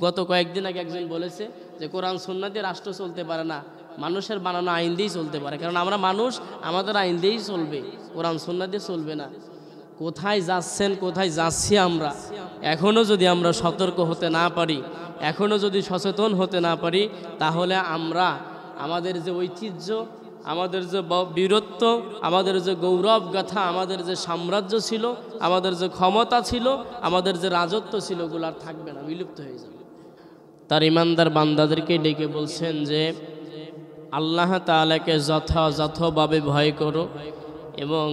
গত কয়েকদিন আগে একজন বলেছে যে কোরআন সুন্নাহ দিয়ে রাষ্ট্র চলতে পারে না, মানুষের বানানো আইন দিয়েই চলতে পারে, কারণ আমরা মানুষ, আমাদের আইন দিয়েই চলবে, কোরআন সুন্নাহ দিয়ে চলবে না। কোথায় যাচ্ছেন, কোথায় যাচ্ছি আমরা? এখনও যদি আমরা সতর্ক হতে না পারি, এখনও যদি সচেতন হতে না পারি, তাহলে আমরা আমাদের যে ঐতিহ্য, আমাদের যে বীরত্ব, আমাদের যে গৌরব গাথা, আমাদের যে সাম্রাজ্য ছিল, আমাদের যে ক্ষমতা ছিল, আমাদের যে রাজত্ব ছিল, ওগুলো আর থাকবে না, বিলুপ্ত হয়ে যাবে। তার ইমানদার বান্দাদেরকে ডেকে বলছেন যে আল্লাহ তাআলাকে যথাযথভাবে ভয় করো এবং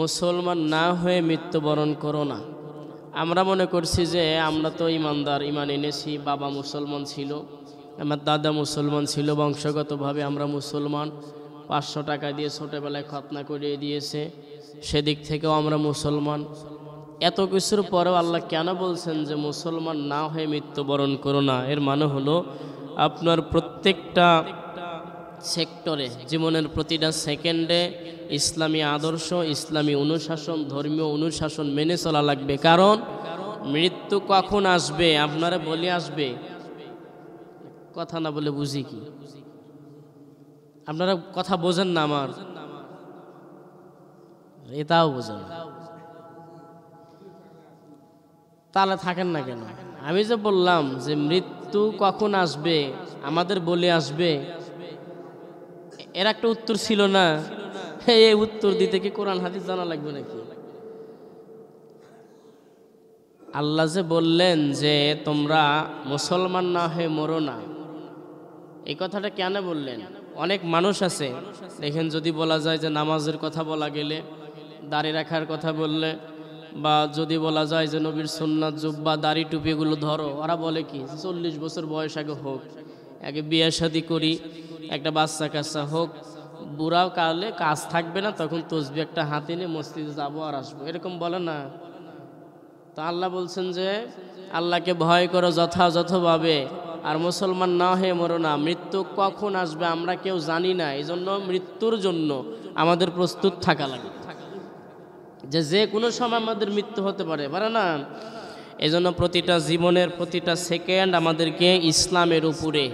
মুসলমান না হয়ে মৃত্যুবরণ করো না। আমরা মনে করছি যে আমরা তো ইমানদার, ইমান এনেছি, বাবা মুসলমান ছিল, আমার দাদা মুসলমান ছিল, বংশগতভাবে আমরা মুসলমান, 500 টাকা দিয়ে ছোটোবেলায় খতনা করিয়ে দিয়েছে, সেদিক থেকেও আমরা মুসলমান। এত কিছুর পরেও আল্লাহ কেন বলছেন যে মুসলমান না হয়ে মৃত্যুবরণ করো না? এর মানে হলো আপনার প্রত্যেকটা সেক্টরে, জীবনের প্রতিটা সেকেন্ডে ইসলামী আদর্শ, ইসলামী অনুশাসন, ধর্মীয় অনুশাসন মেনে চলা লাগবে। কারণ মৃত্যু কখন আসবে আপনারা বলে আসবে, কথা না বলে বুঝি কি? আপনারা কথা বোঝেন না, আমার এটাও বোঝেন না, তাহলে থাকেন না কেন? আমি যে বললাম যে মৃত্যু কখন আসবে আমাদের বলে আসবে, এর একটা উত্তর ছিল না? এই উত্তর দিতে কি কোরআন হাদিস জানা লাগবে নাকি? আল্লাহ যে বললেন যে তোমরা মুসলমান না হয়ে মরো না, এই কথাটা কেন বললেন? অনেক মানুষ আছে দেখেন, যদি বলা যায় যে নামাজের কথা বলা গেলে, দাড়ি রাখার কথা বললে, বা যদি বলা যায় যে নবীর সুন্নাত, জুব্বা, দাড়ি টুপিগুলো ধরো, ওরা বলে কি 40 বছর বয়স আগে হোক, আগে বিয়ে শাদী করি, একটা বাচ্চা কাচ্চা হোক, বুড়াও কালে কাজ থাকবে না, তখন তসবিহ একটা হাতে নিয়ে মসজিদে যাবো আর আসবো, এরকম বলে না। তো আল্লাহ বলছেন যে আল্লাহকে ভয় করো যথাযথভাবে, আর মুসলমান না হয়ে মরো না। মৃত্যু কখন আসবে আমরা কেউ জানি না, এই জন্য মৃত্যুর জন্য আমাদের প্রস্তুত থাকা লাগে, যে কোনো সময় আমাদের মৃত্যু হতে পারে না। এই জন্য প্রতিটা জীবনের প্রতিটা সেকেন্ড আমাদেরকে ইসলামের উপরে,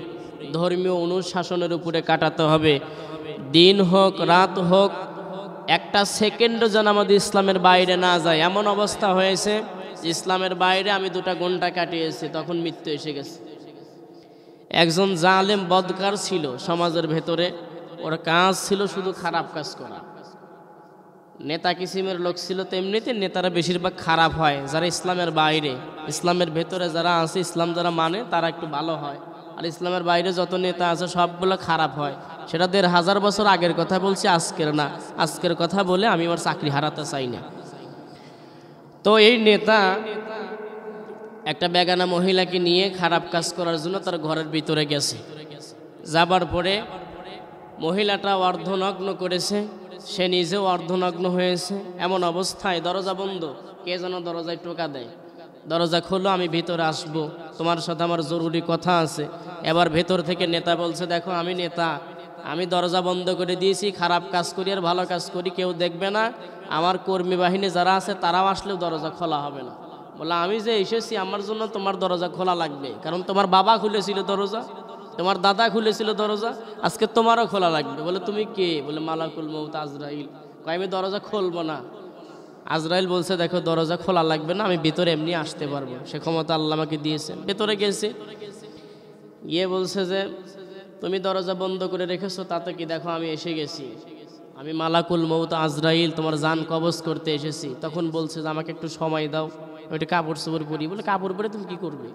ধর্মীয় অনুশাসনের উপরে কাটাতে হবে। দিন হোক রাত হোক, একটা সেকেন্ডও যেন আমাদের ইসলামের বাইরে না যায়। এমন অবস্থা হয়েছে ইসলামের বাইরে আমি 2টা ঘন্টা কাটিয়েছি, তখন মৃত্যু এসে গেছে। একজন জালেম বদকার ছিল সমাজের ভেতরে, ওর কাজ ছিল শুধু খারাপ কাজ করা। নেতা কিসিমের লোক ছিল, তেমনিতে নেতারা বেশিরভাগ খারাপ হয়। যারা ইসলামের বাইরে, ইসলামের ভেতরে যারা আছে, ইসলাম যারা মানে, তারা একটু ভালো হয়। আর ইসলামের বাইরে যত নেতা আছে সবগুলো খারাপ হয়। সেটা 1500 বছর আগের কথা বলছি, আজকের না। আজকের কথা বলে আমি আমার চাকরি হারাতে চাই না। তো এই নেতা একটা বেগানা মহিলাকে নিয়ে খারাপ কাজ করার জন্য তার ঘরের ভিতরে গেছে। যাবার পরে মহিলাটা অর্ধনগ্ন করেছে, সে নিজেও অর্ধনগ্ন হয়েছে। এমন অবস্থায় দরজা বন্ধ, কে যেন দরজায় টোকা দেয়, দরজা খোলো, আমি ভিতরে আসবো, তোমার সাথে আমার জরুরি কথা আছে। এবার ভেতর থেকে নেতা বলছে, দেখো আমি নেতা, আমি দরজা বন্ধ করে দিয়েছি, খারাপ কাজ করি আর ভালো কাজ করি কেউ দেখবে না, আমার কর্মী বাহিনী যারা আছে তারাও আসলেও দরজা খোলা হবে না। বলে আমি যে এসেছি আমার জন্য তোমার দরজা খোলা লাগবে, কারণ তোমার বাবা খুলেছিল দরজা, তোমার দাদা খুলেছিল দরজা, আজকে তোমারও খোলা লাগবে। বলে তুমি কে? বলে মালাকুল মউত আজরাইল। আমি দরজা খুলবো না। আজরাইল বলছে, দেখো দরজা খোলা লাগবে না, আমি ভিতরে এমনি আসতে পারবো, সে ক্ষমতা আল্লাহ আমাকে দিয়েছেন। ভেতরে গেছে, গিয়ে বলছে যে তুমি দরজা বন্ধ করে রেখেছো, তাতে কি, দেখো আমি এসে গেছি, আমি মালাকুল মউত আজরাইল, তোমার জান কবজ করতে এসেছি। তখন বলছে যে আমাকে একটু সময় দাও, ওইটা কাপড় চোপড় পরি। বলে কাপড় পরে তুমি কি করবে?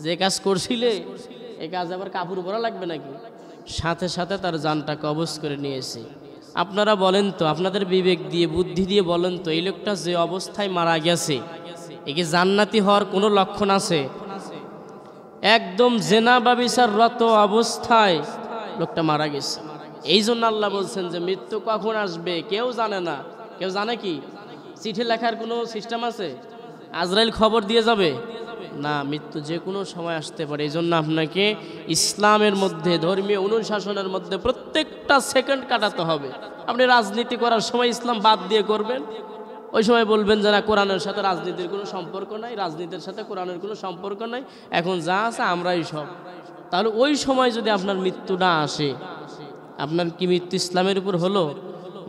যে কাজ করছিলে এই কাজ আবার কাপড় পরা লাগবে নাকি? সাথে সাথে তার জানটা কবজ করে নিয়েছে। আপনারা বলেন তো, আপনাদের বিবেক দিয়ে, বুদ্ধি দিয়ে বলেন তো, এই লোকটা যে অবস্থায় মারা গেছে, একে জান্নাতি হওয়ার কোনো লক্ষণ আছে? একদম জেনা বা বিচাররত অবস্থায় লোকটা মারা গেছে। এই জন্য আল্লাহ বলছেন যে মৃত্যু কখন আসবে কেউ জানে না। কেউ জানে কি? চিঠি লেখার কোনো সিস্টেম আছে? আজরাইল খবর দিয়ে যাবে না, মৃত্যু যে কোনো সময় আসতে পারে। এই জন্য আপনাকে ইসলামের মধ্যে, ধর্মীয় অনুশাসনের মধ্যে প্রত্যেকটা সেকেন্ড কাটাতে হবে। আপনি রাজনীতি করার সময় ইসলাম বাদ দিয়ে করবেন, ওই সময় বলবেন যে না, কোরআনের সাথে রাজনীতির কোনো সম্পর্ক নাই, রাজনীতির সাথে কোরআনের কোনো সম্পর্ক নাই, এখন যা আছে আমরাই সব। তাহলে ওই সময় যদি আপনার মৃত্যুটা আসে, আপনার কি মৃত্যু ইসলামের উপর হলো?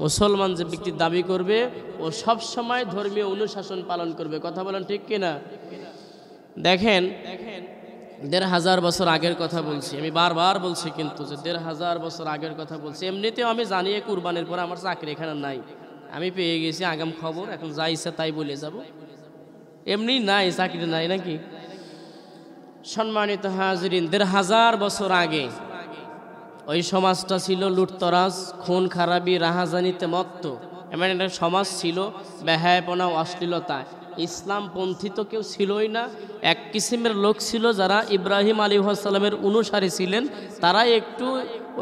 মুসলমান যে ব্যক্তি দাবি করবে ও সব সময় ধর্মীয় অনুশাসন পালন করবে। কথা বলেন ঠিক কিনা? দেখেন ১,৫০০ বছর আগের কথা বলছি, আমি বারবার বলছি কিন্তু যে ১,৫০০ বছর আগের কথা বলছি। এমনিতেও আমি জানিয়ে কুরবানির পরে আমার চাকরি এখানে নাই, আমি পেয়ে গেছি আগাম খবর, এখন যা ইচ্ছা তাই বলে যাব। এমনি নাই, চাকরি নাই নাকি? সম্মানিত হাজরিন, ১,৫০০ বছর আগে ওই সমাজটা ছিল লুটতরাজ, খুন খারাপি, রাহাজানিতে মত্ত। এমন একটা সমাজ ছিল, বেহায়াপনা ও অশ্লীলতা। ইসলামপন্থী তো কেউ ছিলই না। এক কিসিমের লোক ছিল যারা ইব্রাহিম আলাইহিসসালামের অনুসারী ছিলেন, তারাই একটু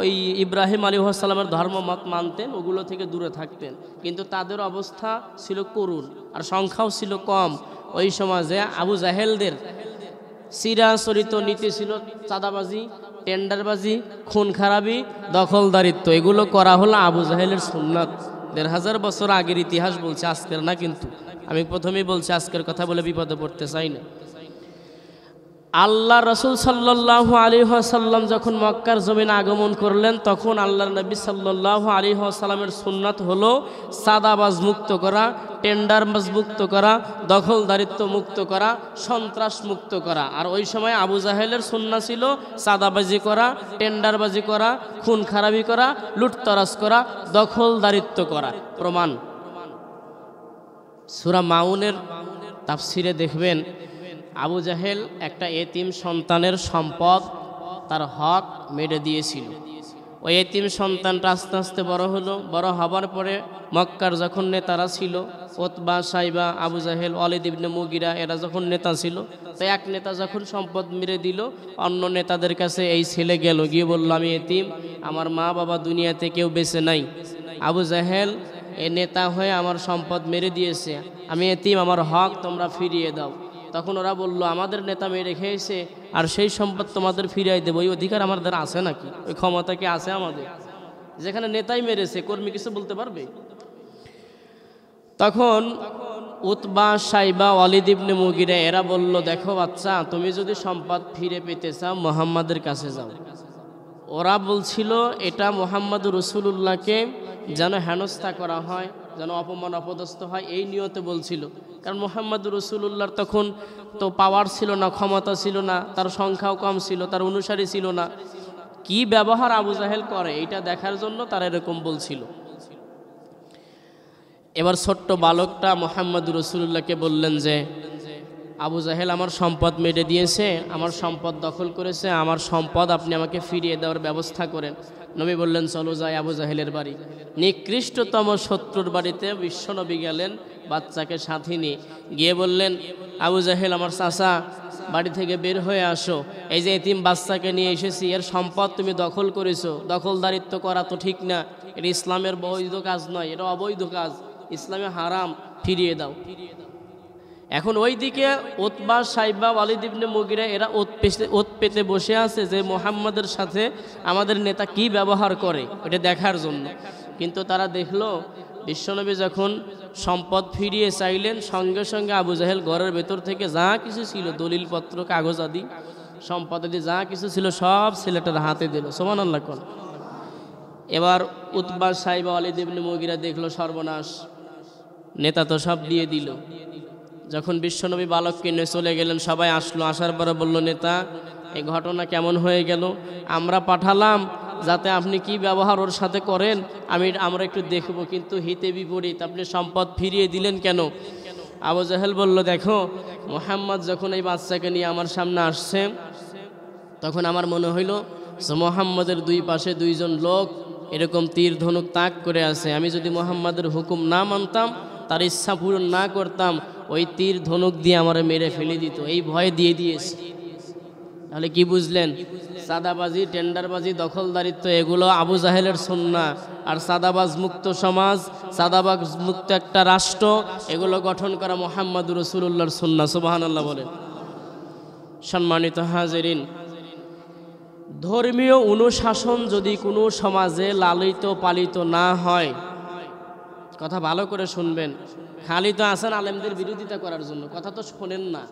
ওই ইব্রাহিম আলাইহিসসালামের ধর্মমত মানতেন, ওগুলো থেকে দূরে থাকতেন। কিন্তু তাদের অবস্থা ছিল করুণ, আর সংখ্যাও ছিল কম। ওই সমাজে আবু জাহেলদের চিরাচরিত নীতি ছিল চাঁদাবাজি, টেন্ডারবাজি, খুন খারাপি, দখলদারিত্ব। এগুলো করা হলো আবু জাহেলের সুন্নাত। ১,৫০০ বছর আগের ইতিহাস বলছে, আজকের না। কিন্তু আমি প্রথমেই বলছি, আজকের কথা বলে বিপদে পড়তে চাই না। আল্লাহ রসুল সাল্লাল্লাহু আলাইহি ওয়াসাল্লাম যখন মক্কার জমিনে আগমন করলেন, তখন আল্লাহর নবী সাল্লাল্লাহু আলাইহি ওয়াসাল্লামের সুন্নাত হলো সাদাবাজ মুক্ত করা, টেন্ডারবাজ মুক্ত করা, দখলদারিত্ব মুক্ত করা, সন্ত্রাস মুক্ত করা। আর ওই সময় আবু জাহেলের সুন্নাত ছিল সাদাবাজি করা, টেন্ডারবাজি করা, খুন খারাপি করা, লুটতরাজ করা, দখলদারিত্ব করা। প্রমাণ সূরা মাউনের তাফসিরে দেখবেন, আবু জাহেল একটা এতিম সন্তানের সম্পদ, তার হক মেরে দিয়েছিল। ওই এতিম সন্তানটা আস্তে আস্তে বড় হলো। বড় হবার পরে মক্কার যখন নেতারা ছিল, উতবা, সাইবা, আবু জাহেল, ওয়ালিদ ইবনে মুগিরা, এরা যখন নেতা ছিল, তো এক নেতা যখন সম্পদ মেরে দিল, অন্য নেতাদের কাছে এই ছেলে গেল, গিয়ে বলল, আমি এতিম, আমার মা বাবা দুনিয়াতে কেউ বেঁচে নাই। আবু জাহেল এ নেতা হয়ে আমার সম্পদ মেরে দিয়েছে, আমি এতিম, আমার হক তোমরা ফিরিয়ে দাও। তখন ওরা বলল, আমাদের নেতা মেরে খেয়েছে, আর সেই সম্পদ তোমাদের ফিরিয়ে দেবো, ওই অধিকার আমাদের আছে নাকি? ওই ক্ষমতা কি আছে আমাদের? যেখানে নেতাই মেরেছে, কর্মী কিছু বলতে পারবে? তখন উতবা, সাইবা, ওয়ালিদ ইবনে মুগিরা এরা বলল, দেখো বাচ্চা, তুমি যদি সম্পদ ফিরে পেতে চাও মুহাম্মাদের কাছে যাও। ওরা বলছিল এটা মুহাম্মদ রাসূলুল্লাহকে যেন হেনস্থা করা হয়, যেন অপমান অপদস্থ হয়, এই নিয়তে বলছিল। কারণ মুহাম্মদ রাসূলুল্লাহর তখন তো পাওয়ার ছিল না, ক্ষমতা ছিল না, তার সংখ্যাও কম ছিল, তার অনুসারী ছিল না। কি ব্যবহার আবু জাহেল করে এইটা দেখার জন্য তারা এরকম বলছিল। এবার ছোট্ট বালকটা মুহাম্মদ রাসূলুল্লাহকে বললেন যে, আবু জাহেল আমার সম্পদ মেরে দিয়েছে, আমার সম্পদ দখল করেছে, আমার সম্পদ আপনি আমাকে ফিরিয়ে দেওয়ার ব্যবস্থা করেন। নবী বললেন, চলো যাই আবু জাহেলের বাড়ি। নিকৃষ্টতম শত্রুর বাড়িতে বিশ্বনবী গেলেন বাচ্চাকে সাথে নিয়ে, গিয়ে বললেন, আবু জাহেল আমার চাচা, বাড়ি থেকে বের হয়ে আসো, এই যে এতিম বাচ্চাকে নিয়ে এসেছি, এর সম্পদ তুমি দখল করেছো, দখলদারিত্ব করা তো ঠিক না, এটা ইসলামের বৈধ কাজ নয়, এটা অবৈধ কাজ, ইসলামে হারাম, ফিরিয়ে দাও। এখন ওইদিকে উতবা, সাইবা, ওয়ালিদ ইবনে মুগিরা এরা ওত পেতে বসে আছে যে মুহাম্মাদের সাথে আমাদের নেতা কি ব্যবহার করে, এটা দেখার জন্য। কিন্তু তারা দেখলো বিশ্বনবী যখন সম্পদ ফিরিয়ে চাইলেন, সঙ্গে সঙ্গে আবু জাহেল ঘরের ভেতর থেকে যা কিছু ছিল, দলিলপত্র, কাগজ আদি, সম্পদ আদি যা কিছু ছিল, সব ছেলেটার হাতে দিল। সুবহানাল্লাহ কোন। এবার উতবা, সাইবা, ওয়ালিদ ইবনে মুগিরা দেখলো সর্বনাশ, নেতা তো সব দিয়ে দিল। যখন বিশ্বনবী বালককে নিয়ে চলে গেলেন, সবাই আসলো, আসার পরে বলল, নেতা এই ঘটনা কেমন হয়ে গেল? আমরা পাঠালাম যাতে আপনি কি ব্যবহার ওর সাথে করেন আমরা একটু দেখব, কিন্তু হিতে বিপরীত, আপনি সম্পদ ফিরিয়ে দিলেন কেন? আবু জাহেল বলল, দেখো মুহাম্মদ যখন এই বাচ্চাকে নিয়ে আমার সামনে আসছে, তখন আমার মনে হইল যে মুহাম্মদের দুই পাশে দুইজন লোক এরকম তীর ধনুক তাক করে আছে, আমি যদি মুহাম্মদের হুকুম না মানতাম, তার ইচ্ছা পূরণ না করতাম, ওই তীর ধনুক দিয়ে আমার মেরে ফেলে দিত, এই ভয় দিয়ে দিয়েছে। তাহলে কি বুঝলেন? সাদাবাজি, টেন্ডারবাজি, দখলদারিত্ব এগুলো আবু জাহেলের সুন্নাহ। আর সাদাবাজ মুক্ত সমাজ, সাদাবাজ মুক্ত একটা রাষ্ট্র, এগুলো গঠন করা মুহাম্মদ রাসূলুল্লাহর সুন্নাহ। সুবহানাল্লাহ বলেন। সম্মানিত হাজিরিন, ধর্মীয় অনুশাসন যদি কোনো সমাজে লালিত পালিত না হয়, কথা ভালো করে শুনবেন। খালি তো আছেন আলেমদের বিরোধিতা করার জন্য, কথা তো শোনেন না।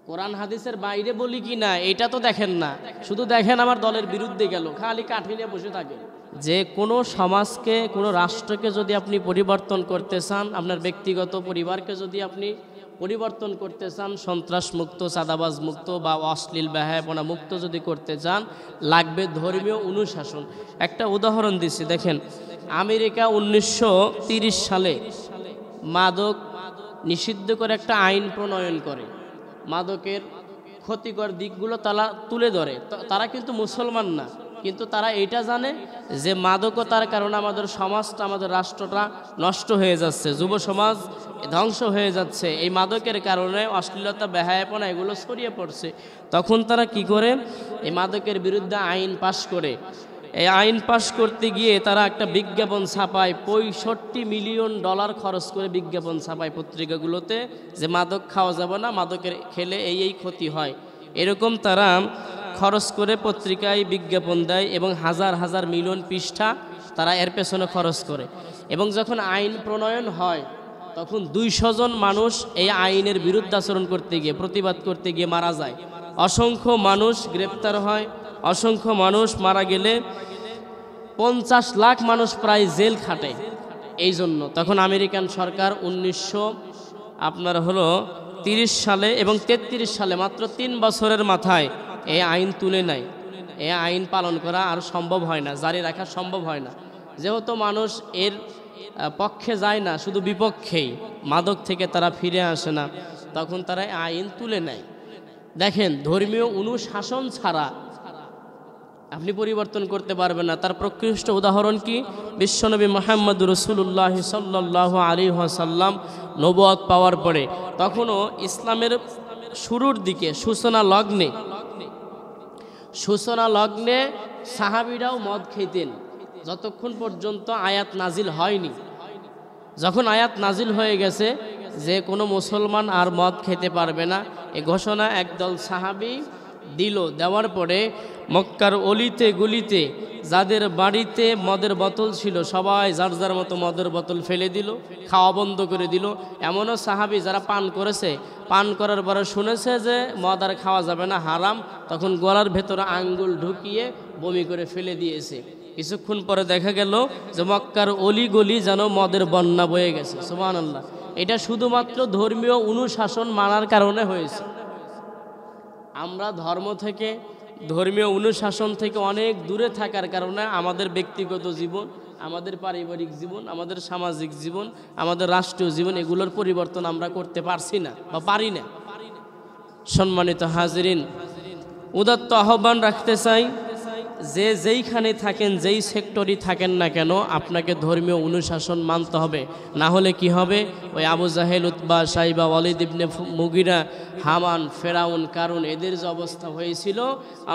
কোরআন হাদিসের বাইরে বলি কি না এটা তো দেখেন না, শুধু দেখেন আমার দলের বিরুদ্ধে গেল, খালি কাঠি নিয়ে বসে থাকে। যে কোনো সমাজকে, কোনো রাষ্ট্রকে যদি আপনি পরিবর্তন করতে চান, আপনার ব্যক্তিগত পরিবারকে যদি আপনি পরিবর্তন করতে চান, সন্ত্রাস মুক্ত, চাঁদাবাজ মুক্ত বা অশ্লীল বেহায়াপনা মুক্ত যদি করতে চান, লাগবে ধর্মীয় অনুশাসন। একটা উদাহরণ দিচ্ছি, দেখেন আমেরিকা 1930 সালে মাদক নিষিদ্ধ করে একটা আইন প্রণয়ন করে, মাদকের ক্ষতিকর দিকগুলো তারা তুলে ধরে। তারা কিন্তু মুসলমান না, কিন্তু তারা এটা জানে যে মাদকতার কারণে আমাদের সমাজটা, আমাদের রাষ্ট্রটা নষ্ট হয়ে যাচ্ছে, যুব সমাজ ধ্বংস হয়ে যাচ্ছে, এই মাদকের কারণে অশ্লীলতা বেহায়াপনা এগুলো ছড়িয়ে পড়ছে। তখন তারা কি করে, এই মাদকের বিরুদ্ধে আইন পাশ করে। এই আইন পাশ করতে গিয়ে তারা একটা বিজ্ঞাপন ছাপায়, $65 মিলিয়ন খরচ করে বিজ্ঞাপন ছাপায় পত্রিকাগুলোতে যে মাদক খাওয়া যাবে না, মাদকের খেলে এই ক্ষতি হয়। এরকম তারা খরচ করে পত্রিকায় বিজ্ঞাপন দেয় এবং হাজার হাজার মিলিয়ন পৃষ্ঠা তারা এর পেছনে খরচ করে। এবং যখন আইন প্রণয়ন হয় তখন 200 জন মানুষ এই আইনের বিরুদ্ধাচরণ করতে গিয়ে, প্রতিবাদ করতে গিয়ে মারা যায়। অসংখ্য মানুষ গ্রেপ্তার হয়, অসংখ্য মানুষ মারা গেলে 50 লাখ মানুষ প্রায় জেল খাটে। এই জন্য তখন আমেরিকান সরকার 1930 সালে এবং 33 সালে মাত্র 3 বছরের মাথায় এই আইন তুলে নেয়। এই আইন পালন করা আর সম্ভব হয় না, জারি রাখা সম্ভব হয় না, যেহেতু মানুষ এর পক্ষে যায় না, শুধু বিপক্ষেই, মাদক থেকে তারা ফিরে আসে না, তখন তারা আইন তুলে নেয়। দেখেন ধর্মীয় অনুশাসন ছাড়া আপনি পরিবর্তন করতে পারবেন না। তার প্রকৃষ্ট উদাহরণ কি, বিশ্বনবী মুহাম্মদ রাসূলুল্লাহ সাল্লাল্লাহু আলাইহি ওয়াসাল্লাম নবুয়ত পাওয়ার পরে, তখনও ইসলামের শুরুর দিকে সূচনা লগ্নে সাহাবীরাও মদ খেতেন, যতক্ষণ পর্যন্ত আয়াত নাজিল হয়নি। যখন আয়াত নাজিল হয়ে গেছে যে কোনো মুসলমান আর মদ খেতে পারবে না, এই ঘোষণা একদল সাহাবী দেওয়ার পরে মক্কার অলিতে গলিতে যাদের বাড়িতে মদের বোতল ছিল সবাই যার যার মতো মদের বোতল ফেলে দিল, খাওয়া বন্ধ করে দিল। এমনও সাহাবী যারা পান করেছে, পান করার পরে শুনেছে যে মদ আর খাওয়া যাবে না, হারাম, তখন গলার ভেতরে আঙ্গুল ঢুকিয়ে বমি করে ফেলে দিয়েছে। কিছুক্ষণ পরে দেখা গেল যে মক্কার অলি গলি যেন মদের বন্যা বয়ে গেছে। সুবহানাল্লাহ। এটা শুধুমাত্র ধর্মীয় অনুশাসন মানার কারণে হয়েছে। আমরা ধর্ম থেকে, ধর্মীয় অনুশাসন থেকে অনেক দূরে থাকার কারণে আমাদের ব্যক্তিগত জীবন, আমাদের পারিবারিক জীবন, আমাদের সামাজিক জীবন, আমাদের রাষ্ট্রীয় জীবন, এগুলোর পরিবর্তন আমরা করতে পারছি না বা পারি না। সম্মানিত হাজিরিন, উদাত্ত আহ্বান রাখতে চাই, যে যেইখানে থাকেন, যেই সেক্টরই থাকেন না কেন, আপনাকে ধর্মীয় অনুশাসন মানতে হবে। না হলে কি হবে, ওই আবু জাহেল, উতবা, সাইবা, ওয়ালিদ ইবনে মুগিরা, হামান, ফেরাউন, কারুন, এদের যে অবস্থা হয়েছিল,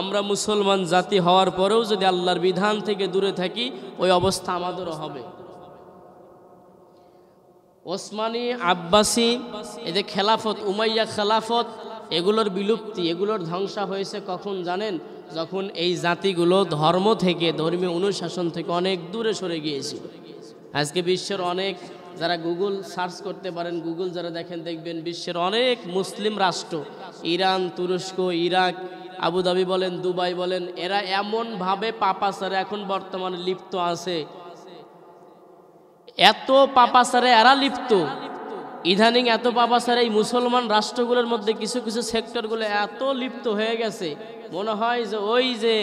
আমরা মুসলমান জাতি হওয়ার পরেও যদি আল্লাহর বিধান থেকে দূরে থাকি, ওই অবস্থা আমাদেরও হবে। ওসমানী, আব্বাসী, এদের খেলাফত, উমাইয়া খেলাফত, এগুলোর বিলুপ্তি, এগুলোর ধ্বংস হয়েছে কখন জানেন? যখন এই জাতিগুলো ধর্ম থেকে, ধর্মীয় অনুশাসন থেকে অনেক দূরে সরে গিয়েছিল। আজকে বিশ্বের অনেক, যারা গুগল সার্চ করতে পারেন, গুগল যারা দেখেন দেখবেন বিশ্বের অনেক মুসলিম রাষ্ট্র, ইরান, তুরস্ক, ইরাক, আবুধাবি বলেন, দুবাই বলেন, এরা এমনভাবে পাপাচারে এখন বর্তমানে লিপ্ত আছে, এত পাপাচারে এরা লিপ্ত, ইদানিং এত পাপাচারে এই মুসলমান রাষ্ট্রগুলোর মধ্যে কিছু কিছু সেক্টরগুলো এত লিপ্ত হয়ে গেছে, মনে হয় যে ওই যে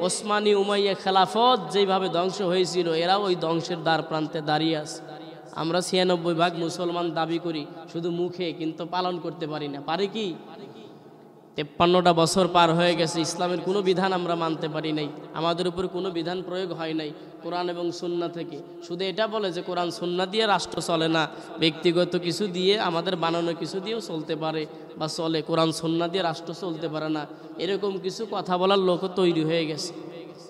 ওসমানী উমাইয়া খেলাফত যেভাবে ধ্বংস হয়েছিল, এরা ওই ধ্বংসের দ্বার প্রান্তে দাঁড়িয়ে আছে। আমরা 96% মুসলমান দাবি করি শুধু মুখে, কিন্তু পালন করতে পারি না। পারি কি? 53টা বছর পার হয়ে গেছে, ইসলামের কোনো বিধান আমরা মানতে পারি নাই, আমাদের উপর কোনো বিধান প্রয়োগ হয় নাই কোরআন এবং সুন্নাহ থেকে। শুধু এটা বলে যে কোরআন সুন্নাহ দিয়ে রাষ্ট্র চলে না, ব্যক্তিগত কিছু দিয়ে, আমাদের বানানো কিছু দিয়েও চলতে পারে বা চলে, কোরআন সুন্নাহ দিয়ে রাষ্ট্র চলতে পারে না, এরকম কিছু কথা বলার লোকও তৈরি হয়ে গেছে।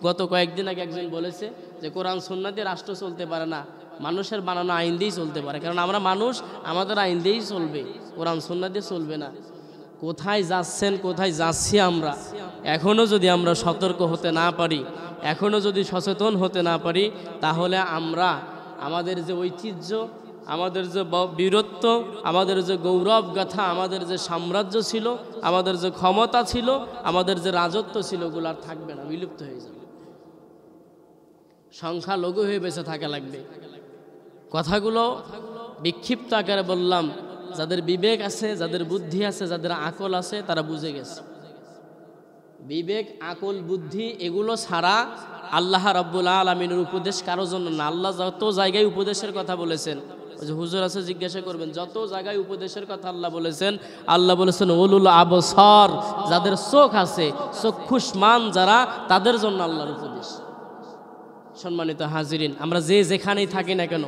গত কয়েকদিন আগে একজন বলেছে যে কোরআন সুন্নাহ দিয়ে রাষ্ট্র চলতে পারে না, মানুষের বানানো আইন দিয়েই চলতে পারে, কারণ আমরা মানুষ, আমাদের আইন দিয়েই চলবে, কোরআন সুন্নাহ দিয়ে চলবে না। কোথায় যাচ্ছেন, কোথায় যাচ্ছি আমরা? এখনও যদি আমরা সতর্ক হতে না পারি, এখনও যদি সচেতন হতে না পারি, তাহলে আমরা আমাদের যে ঐতিহ্য, আমাদের যে বীরত্ব, আমাদের যে গৌরব গাথা, আমাদের যে সাম্রাজ্য ছিল, আমাদের যে ক্ষমতা ছিল, আমাদের যে রাজত্ব ছিল, ওগুলো আর থাকবে না, বিলুপ্ত হয়ে যাবে। সংখ্যালঘু হয়ে বেঁচে থাকা লাগবে। কথাগুলো বিক্ষিপ্ত আকারে বললাম, যাদের বিবেক আছে, যাদের বুদ্ধি আছে, যাদের আকল আছে, তারা বুঝে গেছে। বিবেক, আকল, বুদ্ধি এগুলো ছাড়া আল্লাহ রাব্বুল আলামিনের উপদেশ কারো জন্য না। আল্লাহ যত জায়গায় উপদেশের কথা বলেছেন, ওই যে হুজুর আছে জিজ্ঞাসা করবেন, যত জায়গায় উপদেশের কথা আল্লাহ বলেছেন উলুল আবসার, যাদের চোখ আছে, চক্ষুষ্মান যারা, তাদের জন্য আল্লাহর উপদেশ। সম্মানিত হাজিরিন, আমরা যে যেখানেই থাকি না কেন,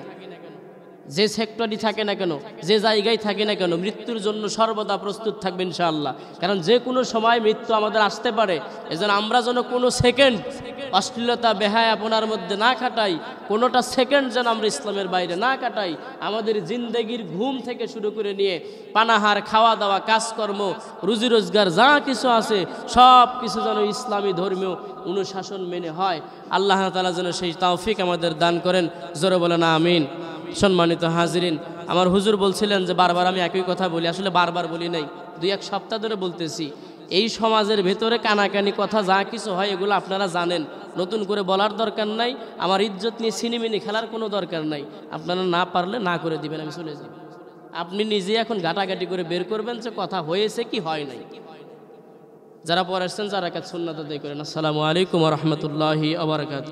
যে সেক্টরই থাকে না কেন, যে জায়গায় থাকি না কেন, মৃত্যুর জন্য সর্বদা প্রস্তুত থাকবে ইনশাআল্লাহ। কারণ যে কোনো সময় মৃত্যু আমাদের আসতে পারে। এজন্য আমরা যেন কোনো সেকেন্ড অশ্লীলতা, বেহায়াপনার মধ্যে না কাটাই, কোনোটা সেকেন্ড যেন আমরা ইসলামের বাইরে না কাটাই। আমাদের জিন্দেগির ঘুম থেকে শুরু করে নিয়ে পানাহার, খাওয়া দাওয়া, কাজকর্ম, রুজি রোজগার যা কিছু আছে, সব কিছু যেন ইসলামী ধর্মীয় অনুশাসন মেনে হয়। আল্লাহ তাআলা যেন সেই তৌফিক আমাদের দান করেন। জোরে বলেন আমিন। সম্মানিত হাজিরিন, আমার হুজুর বলছিলেন যে বারবার আমি একই কথা বলি। আসলে বারবার বলি নাই, 2-1 সপ্তাহ ধরে বলতেছি। এই সমাজের ভেতরে কানাকানি কথা যা কিছু হয় এগুলো আপনারা জানেন, নতুন করে বলার দরকার নাই। আমার ইজ্জত নিয়ে সিনেমিনি খেলার কোনো দরকার নাই। আপনারা না পারলে না করে দিবেন, আমি চলে যাব। আপনি নিজে এখন ঘাটাঘাটি করে বের করবেন যে কথা হয়েছে কি হয় নাই। যারা পড়ে আসছেন, যারা কাজ সুন্নাত আদায় করেন। আসসালামু আলাইকুম ওয়া রাহমাতুল্লাহি ওয়া বারাকাতুহু।